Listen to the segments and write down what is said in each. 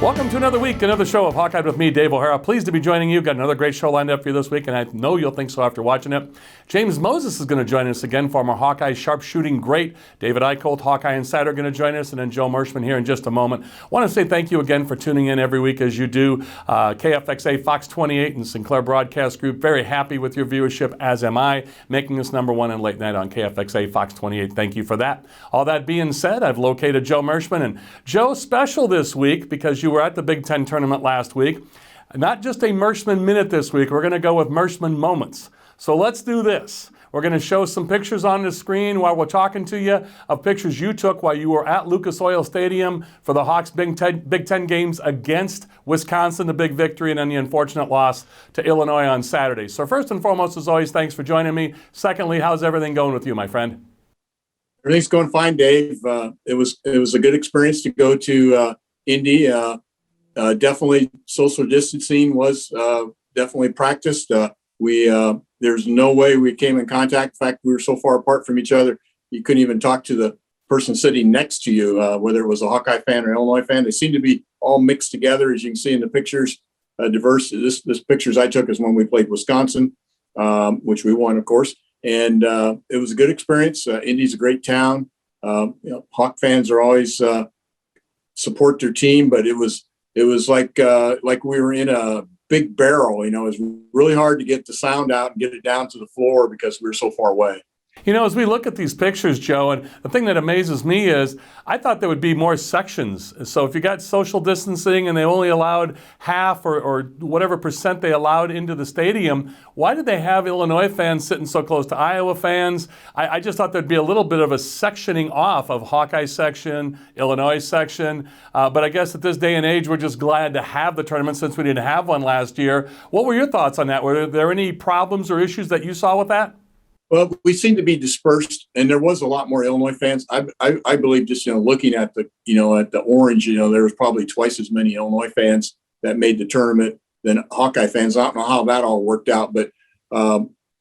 Welcome to another week, another show of Hawkeye with me, Dave O'Hara. Pleased to be joining you. Got another great show lined up for you this week, and I know you'll think so after watching it. James Moses is going to join us again, former Hawkeye sharpshooting great. David Eickholt, Hawkeye Insider, going to join us, and then Joe Mershman here in just a moment. Want to say thank you again for tuning in every week as you do. KFXA, Fox 28, and Sinclair Broadcast Group. Very happy with your viewership, as am I, making us number one in late night on KFXA, Fox 28. Thank you for that. All that being said, I've located Joe Mershman, and Joe, special this week because you were at the Big Ten tournament last week. Not just a Mershman minute this week, we're going to go with Mershman moments. So let's do this. We're going to show some pictures on the screen while we're talking to you of pictures you took while you were at Lucas Oil Stadium for the Hawks Big Ten games against Wisconsin, the big victory, and then the unfortunate loss to Illinois on Saturday. So first and foremost, as always, thanks for joining me. Secondly, how's everything going with you, my friend? Everything's going fine, Dave. It was a good experience to go to Indy. Definitely social distancing was definitely practiced. There's no way we came in contact. In fact, we were so far apart from each other, you couldn't even talk to the person sitting next to you, whether it was a Hawkeye fan or Illinois fan. They seem to be all mixed together, as you can see in the pictures. Diverse. This pictures I took is when we played Wisconsin, which we won, of course. And it was a good experience. Indy's a great town. Hawk fans are always support their team, but it was like we were in a big barrel. It was really hard to get the sound out and get it down to the floor because we were so far away. As we look at these pictures, Joe, and the thing that amazes me is I thought there would be more sections. So if you got social distancing and they only allowed half or whatever percent they allowed into the stadium, why did they have Illinois fans sitting so close to Iowa fans? I just thought there'd be a little bit of a sectioning off of Hawkeye section, Illinois section. But I guess at this day and age, we're just glad to have the tournament since we didn't have one last year. What were your thoughts on that? Were there any problems or issues that you saw with that? Well, we seem to be dispersed, and there was a lot more Illinois fans. I believe just looking at the at the orange, there was probably twice as many Illinois fans that made the tournament than Hawkeye fans. I don't know how that all worked out, but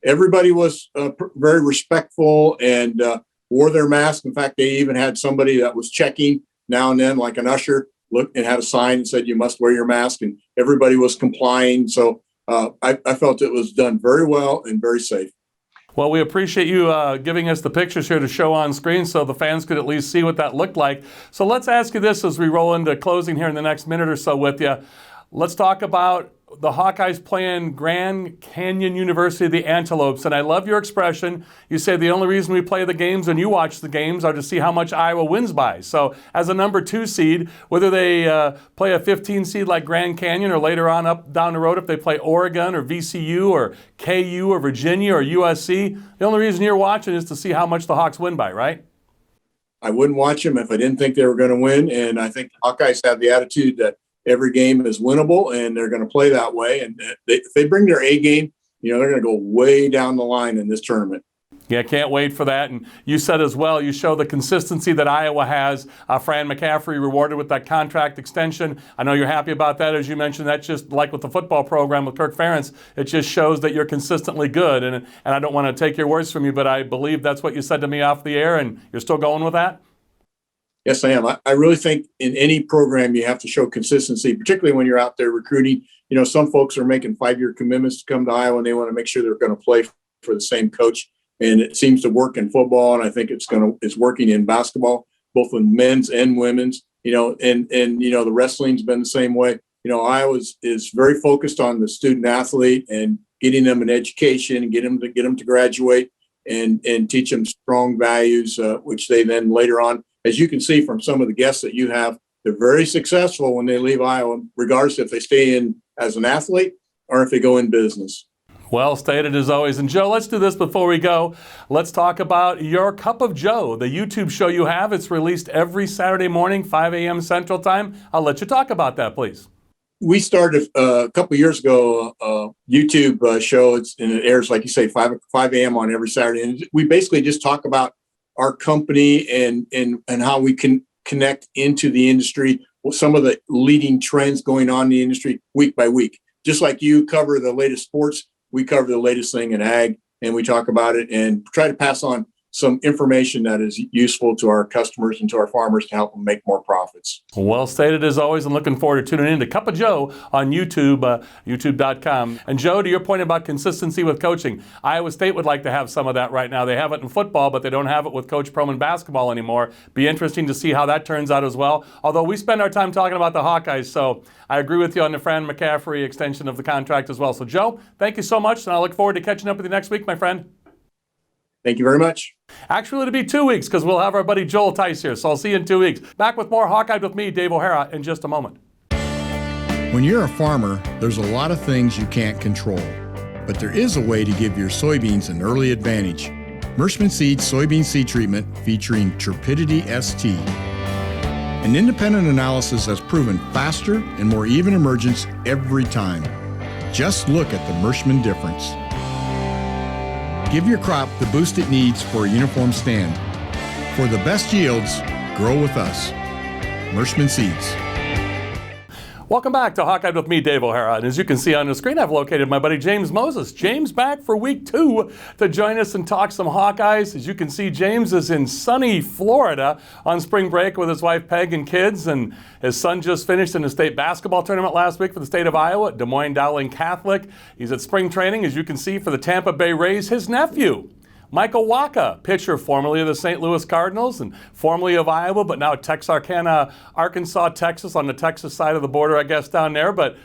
everybody was very respectful and wore their mask. In fact, they even had somebody that was checking now and then, like an usher, looked and had a sign and said you must wear your mask, and everybody was complying. So I felt it was done very well and very safe. Well, we appreciate you giving us the pictures here to show on screen so the fans could at least see what that looked like. So let's ask you this as we roll into closing here in the next minute or so with you. Let's talk about the Hawkeyes playing Grand Canyon University of the Antelopes. And I love your expression. You say the only reason we play the games and you watch the games are to see how much Iowa wins by. So as a number 2 seed, whether they play a 15 seed like Grand Canyon or later on up down the road if they play Oregon or VCU or KU or Virginia or USC, the only reason you're watching is to see how much the Hawks win by, right? I wouldn't watch them if I didn't think they were going to win. And I think the Hawkeyes have the attitude that every game is winnable, and they're going to play that way. And if they bring their A game, they're going to go way down the line in this tournament. Yeah, can't wait for that. And you said as well, you show the consistency that Iowa has. Fran McCaffrey rewarded with that contract extension. I know you're happy about that. As you mentioned, that's just like with the football program with Kirk Ferentz. It just shows that you're consistently good. And I don't want to take your words from you, but I believe that's what you said to me off the air, and you're still going with that? Yes, I am. I really think in any program you have to show consistency, particularly when you're out there recruiting. Some folks are making 5-year commitments to come to Iowa, and they want to make sure they're going to play for the same coach. And it seems to work in football, and I think it's working in basketball, both with men's and women's. And the wrestling's been the same way. Iowa is very focused on the student athlete and getting them an education and get them to graduate and teach them strong values, which they then later on, as you can see from some of the guests that you have, they're very successful when they leave Iowa, regardless if they stay in as an athlete or if they go in business. Well stated as always. And Joe, let's do this before we go. Let's talk about your Cup of Joe, the YouTube show you have. It's released every Saturday morning, 5 a.m. Central Time. I'll let you talk about that, please. We started a couple of years ago a YouTube show. And it airs, like you say, 5 a.m. on every Saturday. And we basically just talk about our company and how we can connect into the industry, some of the leading trends going on in the industry week by week. Just like you cover the latest sports, we cover the latest thing in ag, and we talk about it and try to pass on some information that is useful to our customers and to our farmers to help them make more profits. Well stated as always, and looking forward to tuning in to Cup of Joe on YouTube, youtube.com. And Joe, to your point about consistency with coaching, Iowa State would like to have some of that right now. They have it in football, but they don't have it with Coach Proman basketball anymore. Be interesting to see how that turns out as well. Although we spend our time talking about the Hawkeyes, so I agree with you on the Fran McCaffrey extension of the contract as well. So Joe, thank you so much, and I look forward to catching up with you next week, my friend. Thank you very much. Actually, it'll be 2 weeks because we'll have our buddy Joel Tice here. So I'll see you in 2 weeks. Back with more Hawkeyed with me, Dave O'Hara, in just a moment. When you're a farmer, there's a lot of things you can't control. But there is a way to give your soybeans an early advantage. Mershman Seeds soybean seed treatment featuring Turpidity ST. An independent analysis has proven faster and more even emergence every time. Just look at the Mershman difference. Give your crop the boost it needs for a uniform stand. For the best yields, grow with us. Mershman Seeds. Welcome back to Hawkeyed with me, Dave O'Hara. And as you can see on the screen, I've located my buddy James Moses. James back for week 2 to join us and talk some Hawkeyes. As you can see, James is in sunny Florida on spring break with his wife Peg and kids. And his son just finished in the state basketball tournament last week for the state of Iowa at Des Moines Dowling Catholic. He's at spring training, as you can see, for the Tampa Bay Rays. His nephew, Michael Waka, pitcher formerly of the St. Louis Cardinals and formerly of Iowa, but now Texarkana, Arkansas, Texas, on the Texas side of the border, I guess, down there. But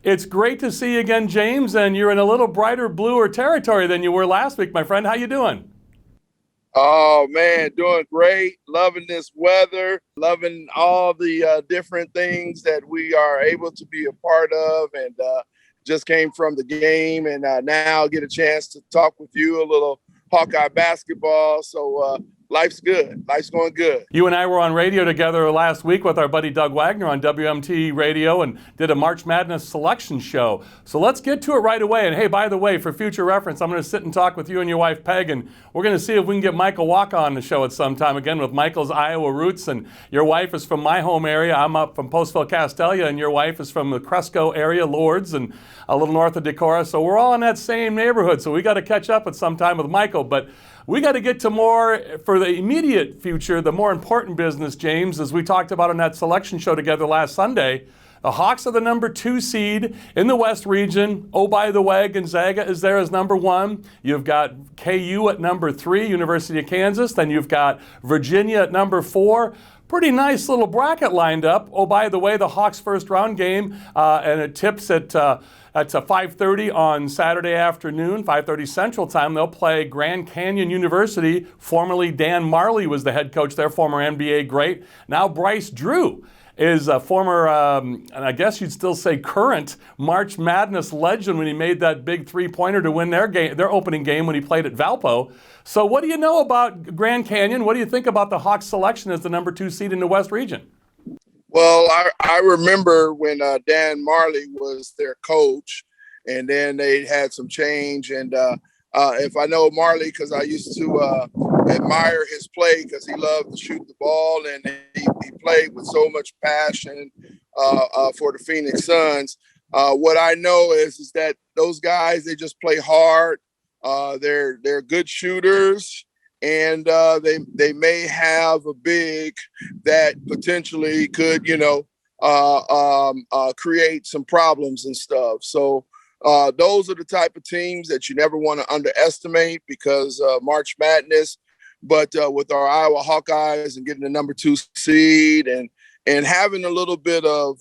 it's great to see you again, James, and you're in a little brighter, bluer territory than you were last week, my friend. How you doing? Oh, man, doing great. Loving this weather, loving all the different things that we are able to be a part of, and just came from the game, and now get a chance to talk with you a little Hawkeye basketball. So life's good. Life's going good. You and I were on radio together last week with our buddy Doug Wagner on WMT Radio and did a March Madness selection show. So let's get to it right away. And hey, by the way, for future reference, I'm going to sit and talk with you and your wife Peg, and we're going to see if we can get Michael Waka on the show at some time, again with Michael's Iowa roots. And your wife is from my home area. I'm up from Postville, Castelia, and your wife is from the Cresco area, Lourdes, and a little north of Decorah. So we're all in that same neighborhood. So we got to catch up at some time with Michael. But we got to get to more for the immediate future, the more important business, James, as we talked about on that selection show together last Sunday. The Hawks are the number 2 seed in the West region. Oh, by the way, Gonzaga is there as number 1. You've got KU at number 3, University of Kansas. Then you've got Virginia at number 4. Pretty nice little bracket lined up. Oh, by the way, the Hawks' first round game, and it tips at 5:30 on Saturday afternoon, 5:30 Central Time. They'll play Grand Canyon University. Formerly Dan Marley was the head coach there, former NBA great. Now Bryce Drew is a former, and I guess you'd still say current, March Madness legend when he made that big three-pointer to win their opening game when he played at Valpo. So what do you know about Grand Canyon? What do you think about the Hawks selection as the number 2 seed in the West region? Well, I remember when Dan Marley was their coach, and then they had some change. And if I know Marley, because I used to admire his play, because he loved to shoot the ball, and he played with so much passion for the Phoenix Suns. What I know is that those guys, they just play hard. They're good shooters. And they may have a big that potentially could, create some problems and stuff. So those are the type of teams that you never want to underestimate, because March Madness. But with our Iowa Hawkeyes and getting the number 2 seed and having a little bit of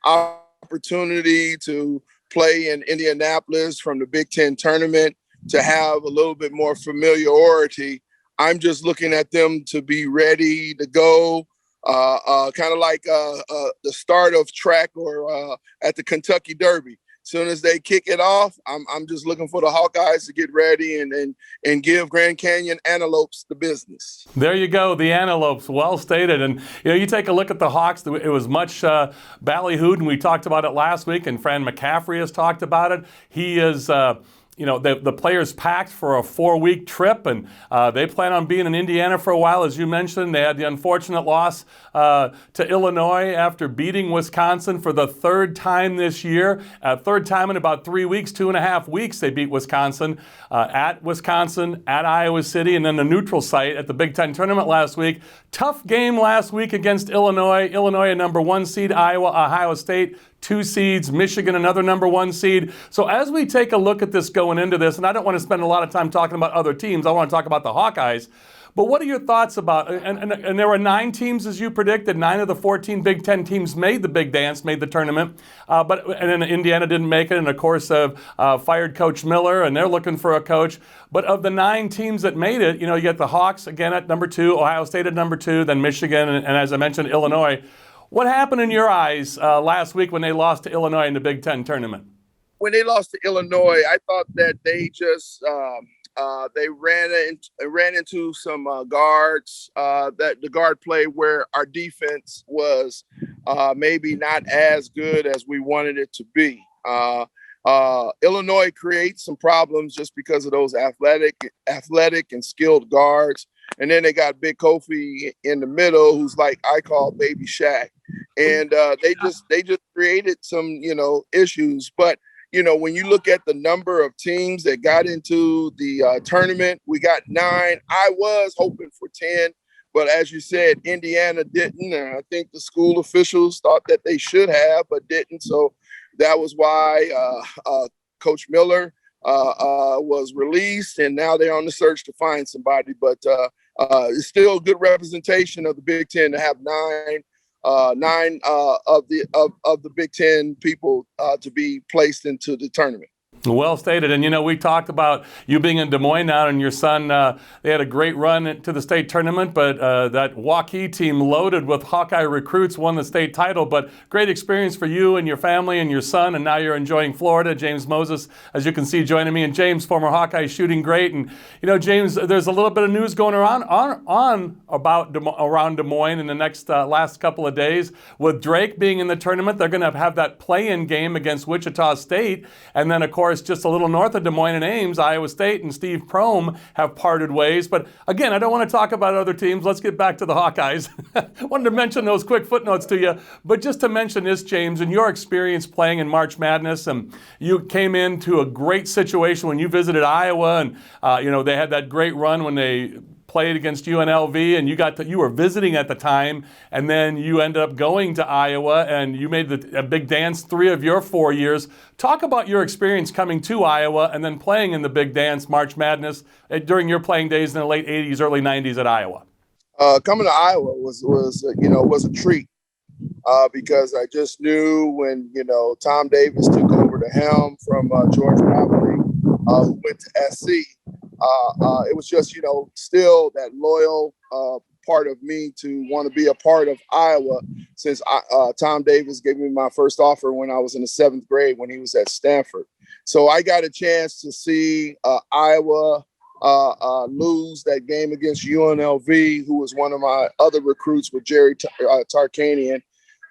opportunity to play in Indianapolis from the Big Ten tournament, to have a little bit more familiarity, I'm just looking at them to be ready to go, kind of like the start of track or at the Kentucky Derby. As soon as they kick it off, I'm just looking for the Hawkeyes to get ready and give Grand Canyon Antelopes the business. There you go, the Antelopes, well stated. And you take a look at the Hawks. It was much ballyhooed, and we talked about it last week. And Fran McCaffrey has talked about it. He is the players packed for a 4-week trip, and they plan on being in Indiana for a while. As you mentioned, they had the unfortunate loss to Illinois after beating Wisconsin for the third time this year. Third time in about 3 weeks, 2.5 weeks, they beat Wisconsin, at Iowa City, and then the neutral site at the Big Ten tournament last week. Tough game last week against Illinois. Illinois, a number 1 seed, Ohio State, 2 seeds, Michigan, another number 1 seed. So as we take a look at this going into this, and I don't want to spend a lot of time talking about other teams, I want to talk about the Hawkeyes. But what are your thoughts about, and there were 9 teams as you predicted, 9 of the 14 Big Ten teams made the big dance, made the tournament, and then Indiana didn't make it, and of course fired Coach Miller, and they're looking for a coach. But of the 9 teams that made it, you get the Hawks again at number 2, Ohio State at number 2, then Michigan, and as I mentioned, Illinois. What happened in your eyes last week when they lost to Illinois in the Big Ten tournament? When they lost to Illinois, I thought that they just they ran into some guards that the guard play where our defense was maybe not as good as we wanted it to be. Illinois creates some problems just because of those athletic and skilled guards. And then they got Big Kofi in the middle, who's like I call Baby Shaq. And they just created some, issues. But, when you look at the number of teams that got into the tournament, we got 9. I was hoping for 10. But as you said, Indiana didn't. And I think the school officials thought that they should have, but didn't. So that was why Coach Miller was released, and now they're on the search to find somebody. But it's still a good representation of the Big Ten to have 9 of the Big Ten people to be placed into the tournament. Well stated. And, we talked about you being in Des Moines now, and your son, they had a great run to the state tournament, but that Hawkeyed team loaded with Hawkeye recruits won the state title. But great experience for you and your family and your son, and now you're enjoying Florida. James Moses, as you can see, joining me. And James, former Hawkeye, shooting great. And, James, there's a little bit of news going around around Des Moines in the next last couple of days. With Drake being in the tournament, they're going to have that play-in game against Wichita State. And then, of course, just a little north of Des Moines and Ames, Iowa State and Steve Prohm have parted ways. But again, I don't want to talk about other teams. Let's get back to the Hawkeyes. I wanted to mention those quick footnotes to you. But just to mention this, James, in your experience playing in March Madness, and you came into a great situation when you visited Iowa, and they had that great run when they played against UNLV, and you were visiting at the time, and then you ended up going to Iowa, and you made a big dance 3 of your 4 years. Talk about your experience coming to Iowa and then playing in the big dance, March Madness, during your playing days in the late 80s, early 90s at Iowa. Coming to Iowa was a treat because I just knew when, Tom Davis took over the helm from George Romney, who went to SC. It was just, still that loyal part of me to want to be a part of Iowa since Tom Davis gave me my first offer when I was in the 7th grade when he was at Stanford. So I got a chance to see Iowa lose that game against UNLV, who was one of my other recruits with Jerry Tarkanian,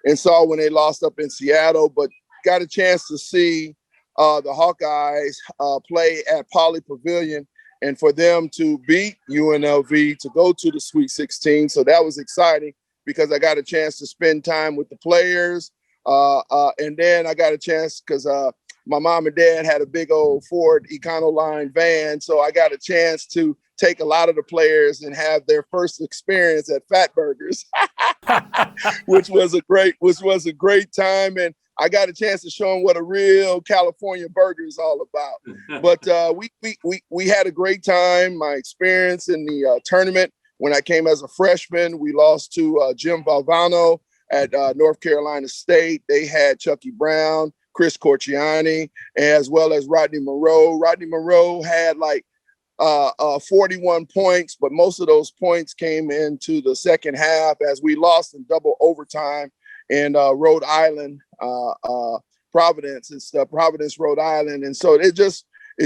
and saw when they lost up in Seattle, but got a chance to see the Hawkeyes play at Pauley Pavilion, and for them to beat UNLV to go to the Sweet 16. So that was exciting because I got a chance to spend time with the players. And then I got a chance because my mom and dad had a big old Ford Econoline van. So I got a chance to take a lot of the players and have their first experience at Fat Burgers, which was a great time. And I got a chance to show them what a real California burger is all about. But we had a great time. My experience in the tournament, when I came as a freshman, we lost to Jim Valvano at North Carolina State. They had Chucky Brown, Chris Corciani, as well as Rodney Monroe. Rodney Monroe had 41 points, but most of those points came into the second half as we lost in double overtime in Rhode Island, Providence. It's Providence, Rhode Island. And so it's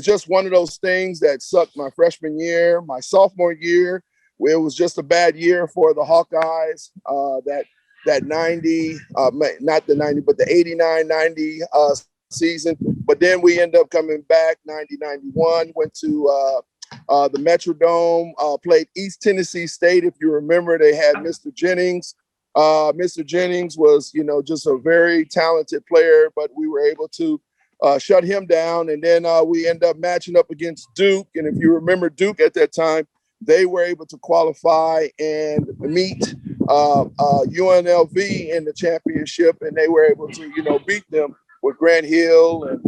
just one of those things that sucked my freshman year. My sophomore year, where it was just a bad year for the Hawkeyes. That 90, not the 90, but the 89-90 season. But then we end up coming back 90-91, went to the Metrodome, played East Tennessee State. If you remember, they had Mr. Jennings. Mr. Jennings was, just a very talented player, but we were able to shut him down. And then we end up matching up against Duke. And if you remember Duke at that time, they were able to qualify and meet UNLV in the championship, and they were able to, beat them with Grant Hill and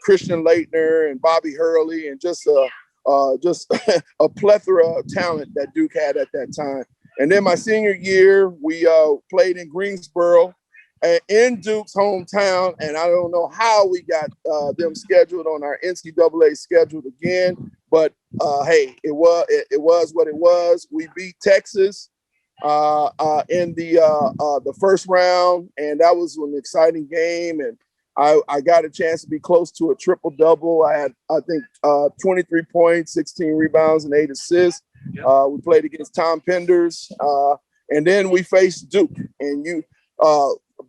Christian Laettner and Bobby Hurley, and just a plethora of talent that Duke had at that time. And then my senior year, we played in Greensboro, in Duke's hometown, and I don't know how we got them scheduled on our NCAA schedule again. But hey, it was what it was. We beat Texas in the first round, and that was an exciting game. And I got a chance to be close to a triple-double. I had, I think, 23 points, 16 rebounds, and 8 assists. Yep. We played against Tom Penders, and then we faced Duke. And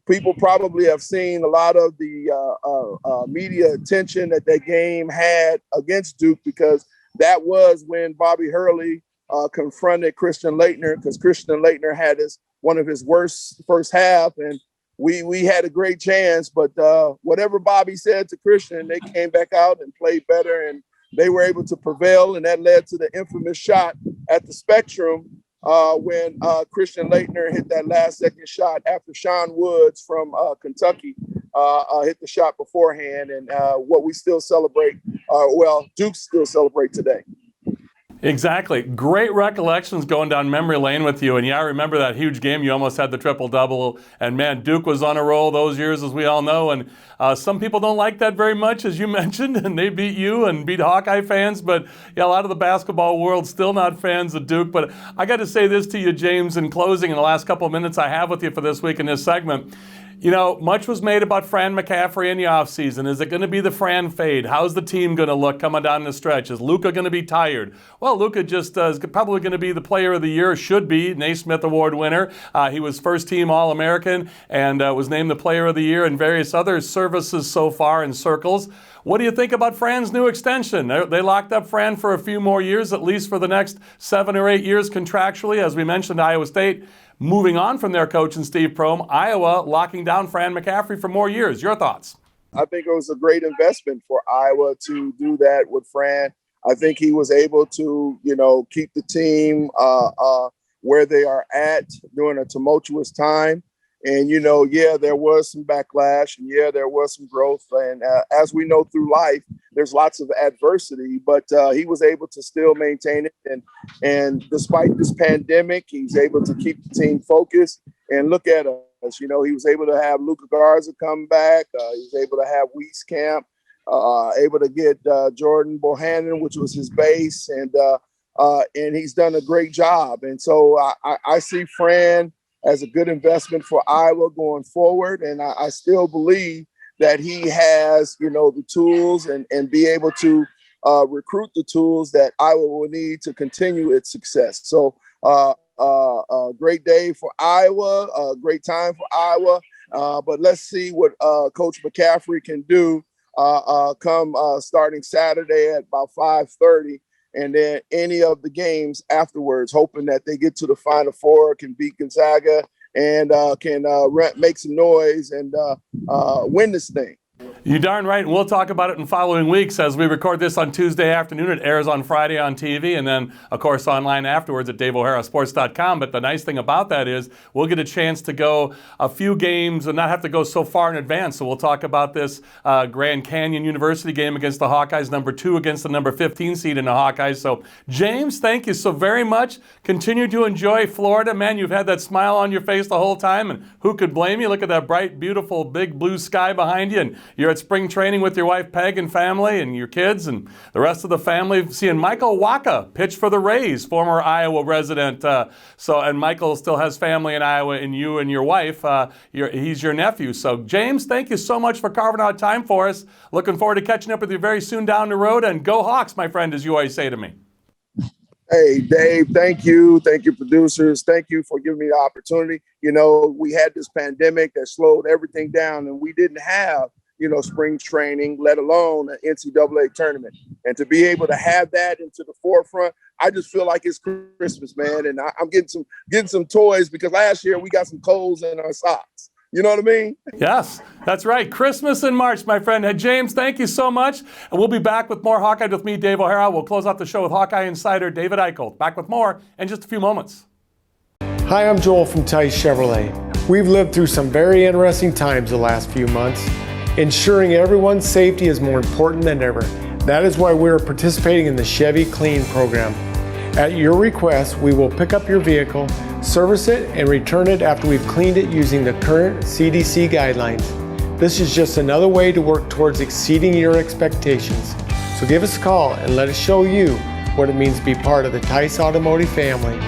people probably have seen a lot of the media attention that game had against Duke, because that was when Bobby Hurley confronted Christian Laettner, because Christian Laettner had one of his worst first half, and we had a great chance. But whatever Bobby said to Christian, they came back out and played better, and they were able to prevail, and that led to the infamous shot at the Spectrum when Christian Laettner hit that last-second shot after Sean Woods from Kentucky hit the shot beforehand, and what we still celebrate, Duke still celebrate today. Exactly. Great recollections going down memory lane with you. And yeah, I remember that huge game. You almost had the triple-double. And man, Duke was on a roll those years, as we all know. And some people don't like that very much, as you mentioned, and they beat you and beat Hawkeye fans. But yeah, a lot of the basketball world still not fans of Duke. But I got to say this to you, James, in closing, in the last couple of minutes I have with you for this week in this segment. Much was made about Fran McCaffrey in the offseason. Is it going to be the Fran fade? How's the team going to look coming down the stretch? Is Luka going to be tired? Well, Luka just is probably going to be the player of the year, should be, Naismith Award winner. He was first-team All-American and was named the player of the year in various other services so far in circles. What do you think about Fran's new extension? They locked up Fran for a few more years, at least for the next 7 or 8 years contractually. As we mentioned, Iowa State moving on from their coach and Steve Prohm. Iowa locking down Fran McCaffrey for more years. Your thoughts? I think it was a great investment for Iowa to do that with Fran. I think he was able to, keep the team where they are at during a tumultuous time. And, there was some backlash, and there was some growth. And as we know through life, there's lots of adversity, but he was able to still maintain it. And despite this pandemic, he's able to keep the team focused. And look at us, he was able to have Luka Garza come back. He was able to have Wieskamp, able to get Jordan Bohannon, which was his base. And he's done a great job. And so I see Fran as a good investment for Iowa going forward. And I still believe that he has, the tools and be able to recruit the tools that Iowa will need to continue its success. So a great day for Iowa, a great time for Iowa. But let's see what Coach McCaffrey can do come starting Saturday at about 5:30. And then any of the games afterwards, hoping that they get to the Final Four, can beat Gonzaga, and can make some noise and win this thing. You darn right, and we'll talk about it in following weeks as we record this on Tuesday afternoon. It airs on Friday on TV, and then, of course, online afterwards at DaveO'HaraSports.com. But the nice thing about that is we'll get a chance to go a few games and not have to go so far in advance. So we'll talk about this Grand Canyon University game against the Hawkeyes, number 2 against the number 15 seed in the Hawkeyes. So, James, thank you so very much. Continue to enjoy Florida. Man, you've had that smile on your face the whole time, and who could blame you? Look at that bright, beautiful, big blue sky behind you, and you're at spring training with your wife Peg and family and your kids and the rest of the family, seeing Michael Waka pitch for the Rays, former Iowa resident. And Michael still has family in Iowa, and you and your wife, he's your nephew. So James, thank you so much for carving out time for us. Looking forward to catching up with you very soon down the road, and go Hawks, my friend, as you always say to me. Hey, Dave, thank you. Thank you, producers. Thank you for giving me the opportunity. We had this pandemic that slowed everything down, and we didn't have spring training, let alone an NCAA tournament. And to be able to have that into the forefront, I just feel like it's Christmas, man. And I'm getting some toys because last year we got some coals in our socks. You know what I mean? Yes, that's right. Christmas in March, my friend. James, thank you so much. And we'll be back with more Hawkeye with me, Dave O'Hara. We'll close out the show with Hawkeye insider David Eickholt. Back with more in just a few moments. Hi, I'm Joel from Tice Chevrolet. We've lived through some very interesting times the last few months. Ensuring everyone's safety is more important than ever. That is why we're participating in the Chevy Clean program. At your request, we will pick up your vehicle, service it, and return it after we've cleaned it using the current CDC guidelines. This is just another way to work towards exceeding your expectations. So give us a call and let us show you what it means to be part of the Tice Automotive family.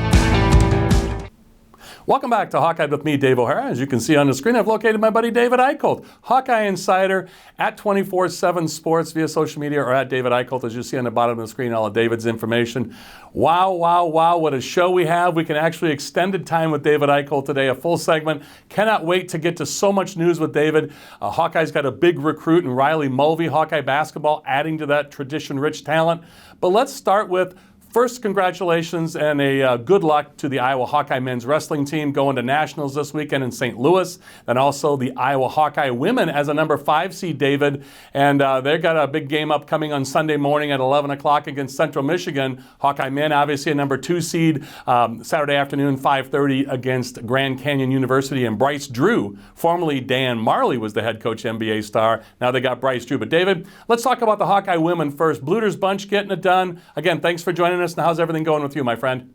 Welcome back to Hawkeye with me, Dave O'Hara. As you can see on the screen, I've located my buddy David Eickholt, Hawkeye Insider at 24/7 Sports via social media or at David Eickholt, as you see on the bottom of the screen, all of David's information. Wow, wow, wow, what a show we have. We can actually extended time with David Eickholt today, a full segment. Cannot wait to get to so much news with David. Hawkeye's got a big recruit in Riley Mulvey, Hawkeye basketball, adding to that tradition-rich talent. But let's start with first, congratulations and a good luck to the Iowa Hawkeye men's wrestling team going to nationals this weekend in St. Louis, and also the Iowa Hawkeye women as a number 5 seed, David. And they've got a big game upcoming on Sunday morning at 11 o'clock against Central Michigan. Hawkeye men, obviously a number 2 seed, Saturday afternoon, 5:30 against Grand Canyon University. And Bryce Drew, formerly Dan Marley, was the head coach, NBA star. Now they got Bryce Drew. But David, let's talk about the Hawkeye women first. Bluder's Bunch getting it done. Again, thanks for joining us. Now, how's everything going with you, my friend?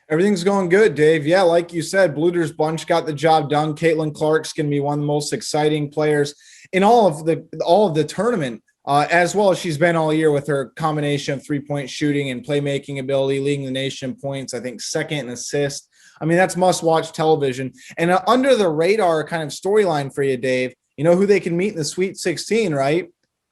Everything's going good, Dave. Yeah, like you said, Bluder's Bunch got the job done. Caitlin Clark's going to be one of the most exciting players in all of the tournament, as well as she's been all year with her combination of three-point shooting and playmaking ability, leading the nation in points, I think second in assists. I mean, that's must-watch television. And under the radar kind of storyline for you, Dave, you know who they can meet in the Sweet 16, right?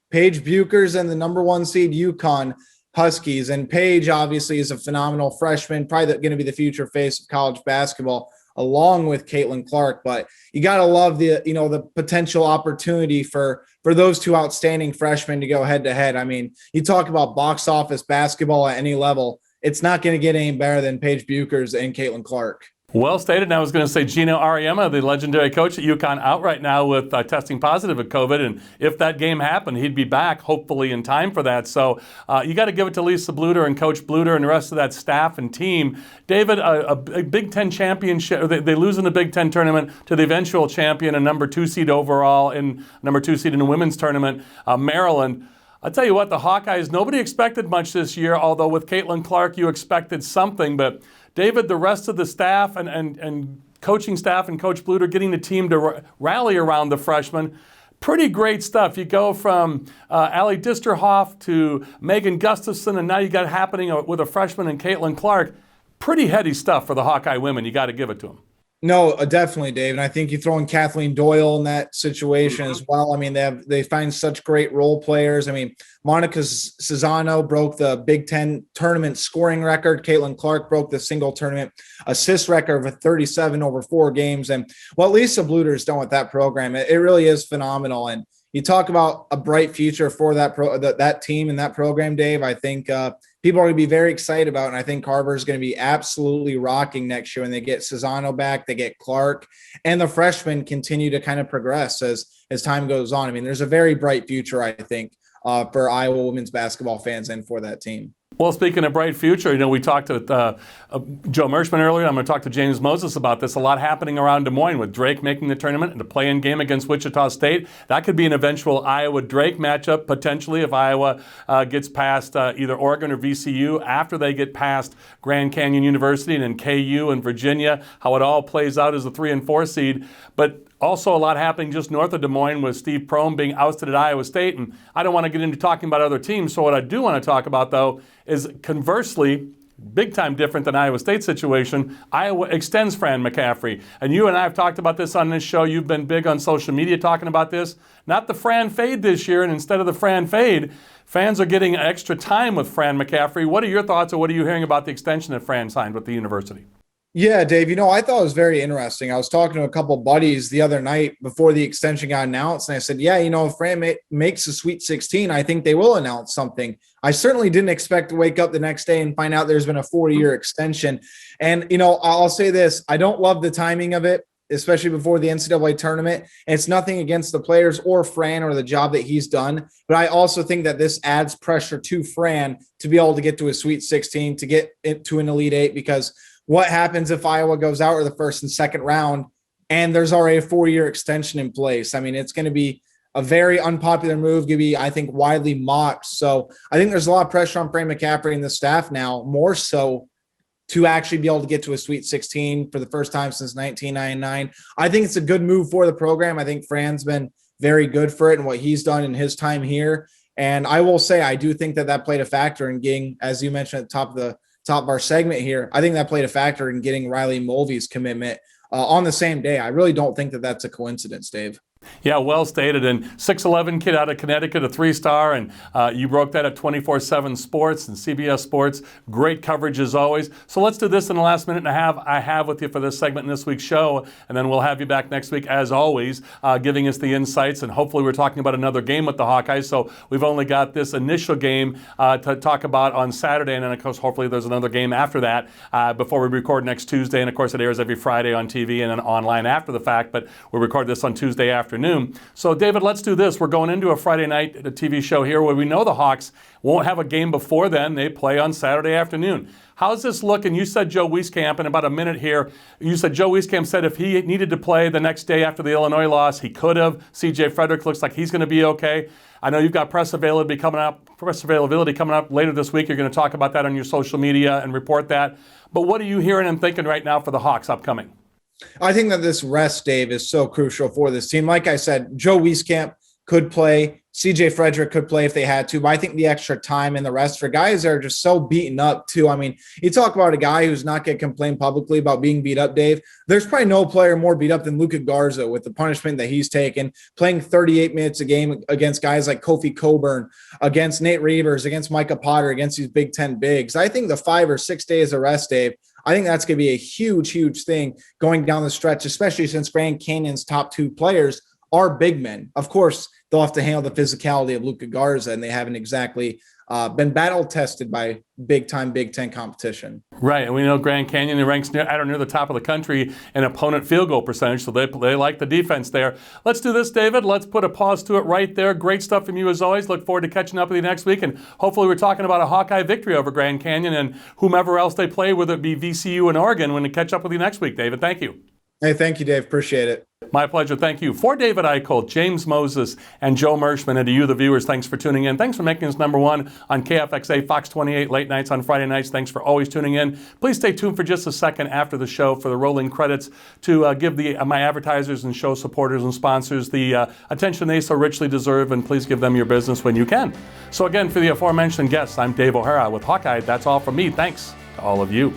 Paige Buchers and the number 1 seed UConn Huskies. And Paige obviously is a phenomenal freshman, probably going to be the future face of college basketball, along with Caitlin Clark. But you got to love the potential opportunity for those two outstanding freshmen to go head to head. I mean, you talk about box office basketball at any level, it's not going to get any better than Paige Buchers and Caitlin Clark. Well stated. And I was going to say Gino Auriemma, the legendary coach at UConn, out right now with testing positive at COVID. And if that game happened, he'd be back, hopefully, in time for that. So you got to give it to Lisa Bluder and Coach Bluder and the rest of that staff and team. David, a Big Ten championship, they lose in the Big Ten tournament to the eventual champion, a number 2 seed overall, and number 2 seed in the women's tournament, Maryland. I'll tell you what, the Hawkeyes, nobody expected much this year, although with Caitlin Clark, you expected something. But David, the rest of the staff and coaching staff and Coach Bluder getting the team to rally around the freshmen, pretty great stuff. You go from Allie Disterhoff to Megan Gustafson, and now you got happening with a freshman and Caitlin Clark. Pretty heady stuff for the Hawkeye women. You got to give it to them. No, definitely, Dave. And I think you throw in Kathleen Doyle in that situation as well. I mean, they find such great role players. I mean, Monica Cesano broke the Big Ten tournament scoring record. Caitlin Clark broke the single tournament assist record of 37 over 4 games. And what Lisa Bluder's done with that program, it really is phenomenal. And you talk about a bright future for that team and that program, Dave. I think people are going to be very excited about it. And I think Carver is going to be absolutely rocking next year when they get Cesano back, they get Clark, and the freshmen continue to kind of progress as time goes on. I mean, there's a very bright future, I think, for Iowa women's basketball fans and for that team. Well, speaking of bright future, we talked to Joe Mershman earlier. I'm going to talk to James Moses about this. A lot happening around Des Moines with Drake making the tournament and the play-in game against Wichita State. That could be an eventual Iowa-Drake matchup, potentially, if Iowa gets past either Oregon or VCU after they get past Grand Canyon University and then KU and Virginia, how it all plays out as a 3 and 4 seed. But also a lot happening just north of Des Moines with Steve Prohm being ousted at Iowa State. And I don't want to get into talking about other teams. So what I do want to talk about, though, is conversely, big time different than Iowa State situation, Iowa extends Fran McCaffrey. And you and I have talked about this on this show. You've been big on social media talking about this. Not the Fran fade this year, and instead of the Fran fade, fans are getting extra time with Fran McCaffrey. What are your thoughts, or what are you hearing about the extension that Fran signed with the university? Yeah, Dave, I thought it was very interesting. I was talking to a couple buddies the other night before the extension got announced, and I said, yeah, if Fran makes the Sweet 16, I think they will announce something. I certainly didn't expect to wake up the next day and find out there's been a 4-year extension. And, I'll say this, I don't love the timing of it, especially before the NCAA tournament. And it's nothing against the players or Fran or the job that he's done. But I also think that this adds pressure to Fran to be able to get to a Sweet 16, to get into an Elite Eight, because what happens if Iowa goes out of the first and second round and there's already a 4-year extension in place? I mean, it's going to be a very unpopular move, going to be, I think, widely mocked. So I think there's a lot of pressure on Fran McCaffery and the staff now, more so to actually be able to get to a Sweet 16 for the first time since 1999. I think it's a good move for the program. I think Fran's been very good for it and what he's done in his time here. And I will say, I do think that played a factor in getting, as you mentioned at the top of our segment here, I think that played a factor in getting Riley Mulvey's commitment on the same day. I really don't think that that's a coincidence, Dave. Yeah, well stated. And 6'11" kid out of Connecticut, a 3-star, and you broke that at 24/7 Sports and CBS Sports. Great coverage as always. So let's do this in the last minute and a half I have with you for this segment in this week's show, and then we'll have you back next week as always, giving us the insights, and hopefully we're talking about another game with the Hawkeyes. So we've only got this initial game to talk about on Saturday, and then of course hopefully there's another game after that before we record next Tuesday. And of course it airs every Friday on TV and then online after the fact, but we record this on Tuesday afternoon. So, David, let's do this. We're going into a Friday night TV show here where we know the Hawks won't have a game before then. They play on Saturday afternoon. How's this looking? You said Joe Wieskamp in about a minute here. You said Joe Wieskamp said if he needed to play the next day after the Illinois loss, he could have. C.J. Frederick looks like he's going to be okay. I know you've got press availability coming up later this week. You're going to talk about that on your social media and report that. But what are you hearing and thinking right now for the Hawks upcoming? I think that this rest, Dave, is so crucial for this team. Like I said, Joe Wieskamp could play. C.J. Frederick could play if they had to, but I think the extra time and the rest for guys that are just so beaten up too. I mean, you talk about a guy who's not going to complain publicly about being beat up, Dave. There's probably no player more beat up than Luka Garza with the punishment that he's taken, playing 38 minutes a game against guys like Kofi Coburn, against Nate Reavers, against Micah Potter, against these Big Ten bigs. I think the 5 or 6 days of rest, Dave, I think that's going to be a huge, huge thing going down the stretch, especially since Grand Canyon's top 2 players are big men. Of course, they'll have to handle the physicality of Luka Garza, and they haven't exactly been battle tested by big-time Big Ten competition. Right, and we know Grand Canyon ranks near the top of the country in opponent field goal percentage, so they like the defense there. Let's do this, David. Let's put a pause to it right there. Great stuff from you as always. Look forward to catching up with you next week, and hopefully we're talking about a Hawkeye victory over Grand Canyon and whomever else they play, whether it be VCU and Oregon, when we catch up with you next week, David. Thank you. Hey, thank you, Dave. Appreciate it. My pleasure. Thank you. For David Eickholt, James Moses, and Joe Mershman, and to you, the viewers, thanks for tuning in. Thanks for making us number 1 on KFXA Fox 28 late nights on Friday nights. Thanks for always tuning in. Please stay tuned for just a second after the show for the rolling credits to give my advertisers and show supporters and sponsors the attention they so richly deserve, and please give them your business when you can. So again, for the aforementioned guests, I'm Dave O'Hara with Hawkeye. That's all from me. Thanks to all of you.